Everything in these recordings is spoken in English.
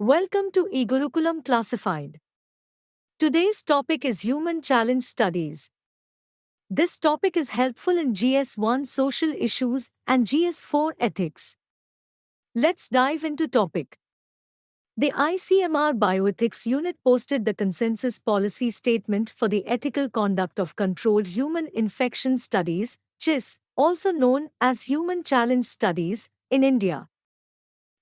Welcome to e-Gurukulam Classified. Today's topic is Human Challenge Studies. This topic is helpful in GS1 Social Issues and GS4 Ethics. Let's dive into topic. The ICMR Bioethics Unit posted the Consensus Policy Statement for the Ethical Conduct of Controlled Human Infection Studies, CHIS, also known as Human Challenge Studies, in India.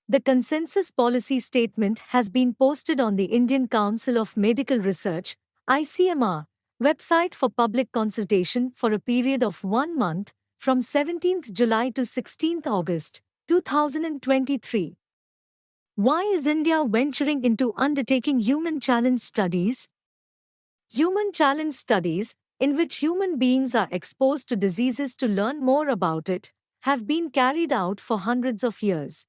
The Consensus Policy Statement has been posted on the Indian Council of Medical Research (ICMR) website for public consultation for a period of 1 month, from 17th July to 16th August, 2023. Why is India venturing into undertaking human challenge studies? Human challenge studies, in which human beings are exposed to diseases to learn more about it, have been carried out for hundreds of years.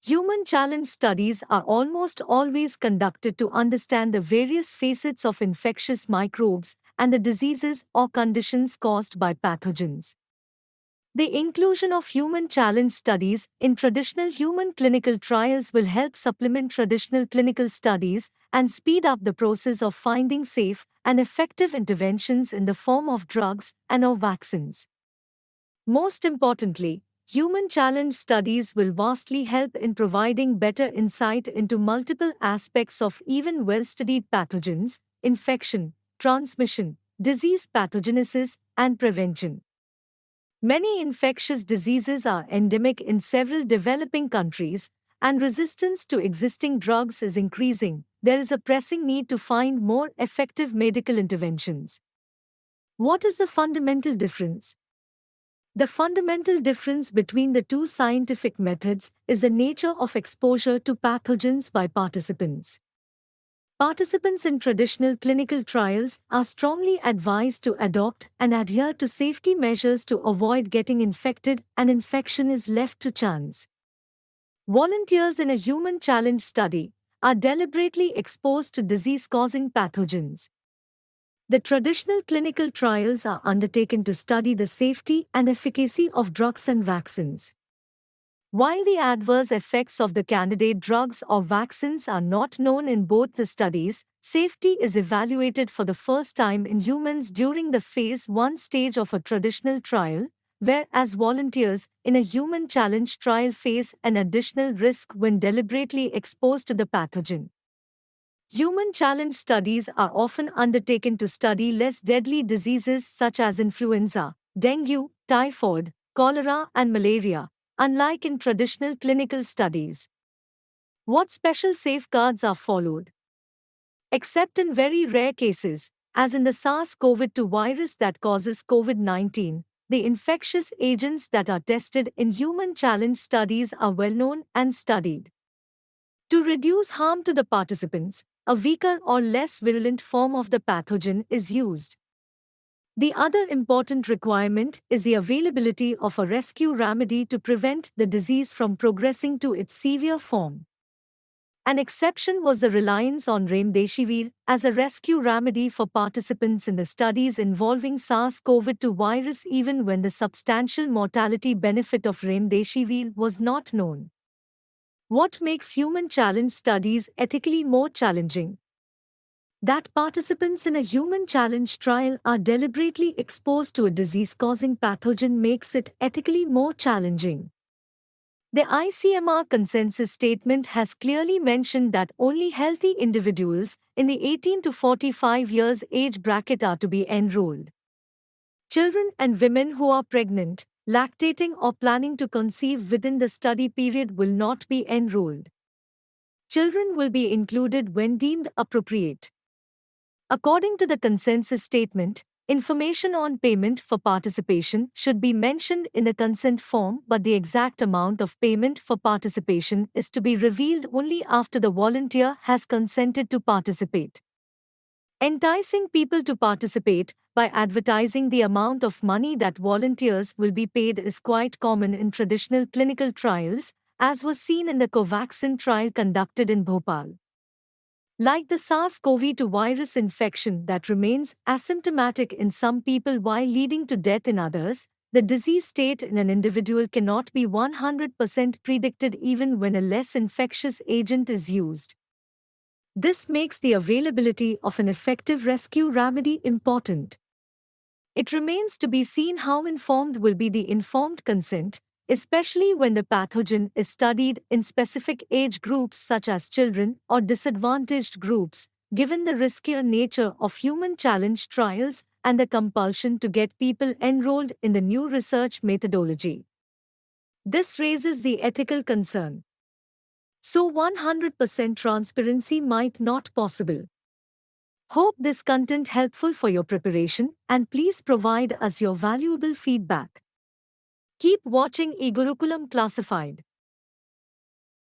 Human challenge studies are almost always conducted to understand the various facets of infectious microbes and the diseases or conditions caused by pathogens. The inclusion of human challenge studies in traditional human clinical trials will help supplement traditional clinical studies and speed up the process of finding safe and effective interventions in the form of drugs and/or vaccines. Most importantly, human challenge studies will vastly help in providing better insight into multiple aspects of even well-studied pathogens, infection, transmission, disease pathogenesis, and prevention. Many infectious diseases are endemic in several developing countries, and resistance to existing drugs is increasing. There is a pressing need to find more effective medical interventions. What is the fundamental difference? The fundamental difference between the two scientific methods is the nature of exposure to pathogens by participants. Participants in traditional clinical trials are strongly advised to adopt and adhere to safety measures to avoid getting infected, and infection is left to chance. Volunteers in a human challenge study are deliberately exposed to disease-causing pathogens. The traditional clinical trials are undertaken to study the safety and efficacy of drugs and vaccines. While the adverse effects of the candidate drugs or vaccines are not known in both the studies, safety is evaluated for the first time in humans during the phase 1 stage of a traditional trial, whereas volunteers in a human challenge trial face an additional risk when deliberately exposed to the pathogen. Human challenge studies are often undertaken to study less deadly diseases such as influenza, dengue, typhoid, cholera, and malaria, unlike in traditional clinical studies. What special safeguards are followed? Except in very rare cases, as in the SARS-CoV-2 virus that causes COVID-19, the infectious agents that are tested in human challenge studies are well known and studied. To reduce harm to the participants, a weaker or less virulent form of the pathogen is used. The other important requirement is the availability of a rescue remedy to prevent the disease from progressing to its severe form. An exception was the reliance on remdesivir as a rescue remedy for participants in the studies involving SARS-CoV-2 virus, even when the substantial mortality benefit of remdesivir was not known. What makes human challenge studies ethically more challenging? That participants in a human challenge trial are deliberately exposed to a disease-causing pathogen makes it ethically more challenging. The ICMR consensus statement has clearly mentioned that only healthy individuals in the 18 to 45 years age bracket are to be enrolled. Children and women who are pregnant, lactating, or planning to conceive within the study period will not be enrolled. Children will be included when deemed appropriate. According to the consensus statement, information on payment for participation should be mentioned in the consent form, but the exact amount of payment for participation is to be revealed only after the volunteer has consented to participate. Enticing people to participate by advertising the amount of money that volunteers will be paid is quite common in traditional clinical trials, as was seen in the Covaxin trial conducted in Bhopal. Like the SARS-CoV-2 virus infection that remains asymptomatic in some people while leading to death in others, The disease state in an individual cannot be 100% predicted even when a less infectious agent is used. This makes the availability of an effective rescue remedy important. It remains to be seen how informed will be the informed consent, especially when the pathogen is studied in specific age groups such as children or disadvantaged groups, given the riskier nature of human challenge trials and the compulsion to get people enrolled in the new research methodology. This raises the ethical concern. So 100% transparency might not possible. Hope this content helpful for your preparation and please provide us your valuable feedback. Keep watching e-Gurukulam Classified.